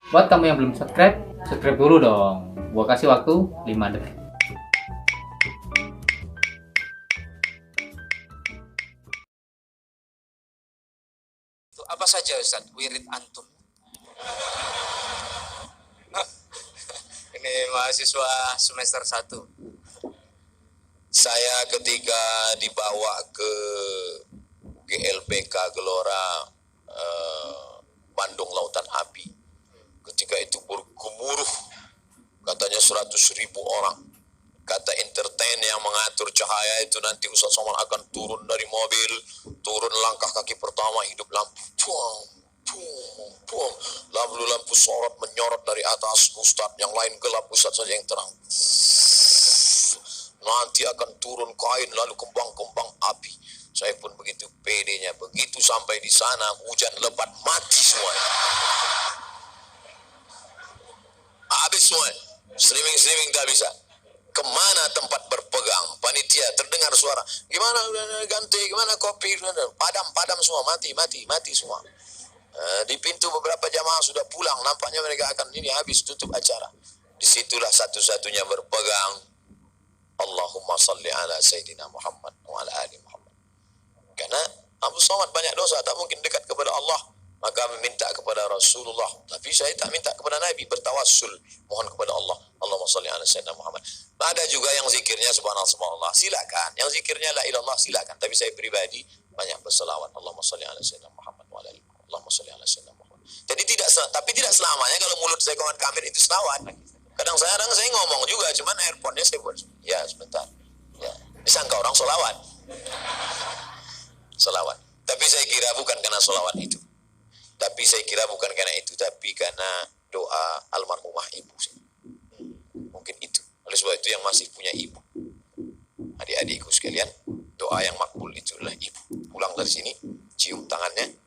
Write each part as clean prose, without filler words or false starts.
Buat kamu yang belum subscribe, subscribe dulu dong. Gua kasih waktu 5 detik. Apa saja Ustaz wirid antum? Ini mahasiswa semester 1. Saya ketika dibawa ke GLBK Gelora Bandung Lautan Api, ketika itu bergemuruh katanya 100.000 orang. Kata entertain yang mengatur cahaya itu, nanti Ustaz Somad akan turun dari mobil, turun langkah kaki pertama, hidup lampu, puang, puang, puang, lalu lampu sorot menyorot dari atas, Ustaz yang lain gelap, Ustaz saja yang terang. Nanti akan turun kain, lalu kembang-kembang api. Saya pun begitu pedenya, begitu sampai di sana hujan lebat, mati semua. Habis semua, streaming tak bisa. Kemana tempat berpegang? Panitia terdengar suara, gimana ganti, gimana kopi, padam semua, mati semua. Di pintu beberapa jamaah sudah pulang, nampaknya mereka akan ini habis tutup acara. Disitulah satu-satunya berpegang, Allahumma salli ala Sayyidina Muhammad wa ala ali Muhammad. Karena Abu Somad banyak dosa, tak mungkin dekat kepada Allah, maka meminta kepada Rasulullah. Tapi saya tak minta kepada Nabi, bertawassul, mohon kepada Allah. Allahumma salli ala Sayyidina Muhammad. Ada juga yang zikirnya subhanallah, subhanallah, silakan. Yang zikirnya la ilallah, silakan. Tapi saya pribadi banyak berselawat. Allahumma salli ala Sayyidina Muhammad wa ala ali Muhammad. Allahumma salli ala Sayyidina Muhammad. Jadi tidak selamanya kalau mulut saya kawan kamera itu selawat. Kadang saya ngomong juga, cuman airportnya saya buat, ya sebentar, ya disangka orang solawat. Tapi saya kira bukan karena solawat itu. Tapi karena doa almarhumah ibu. Mungkin itu. Oleh sebab itu yang masih punya ibu, adik-adikku sekalian, doa yang makbul itu adalah ibu. Pulang dari sini, cium tangannya,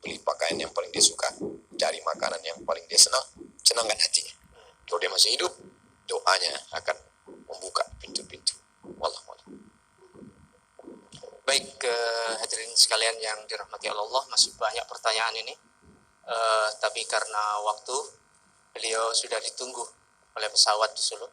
beli pakaian yang paling dia suka, cari makanan yang paling dia senang, senangkan hatinya. Kalau dia masih hidup, doanya akan membuka pintu-pintu. Wallahu a'lam. Baik, hadirin sekalian yang dirahmati Allah, masih banyak pertanyaan ini. Tapi karena waktu, beliau sudah ditunggu oleh pesawat di Solo.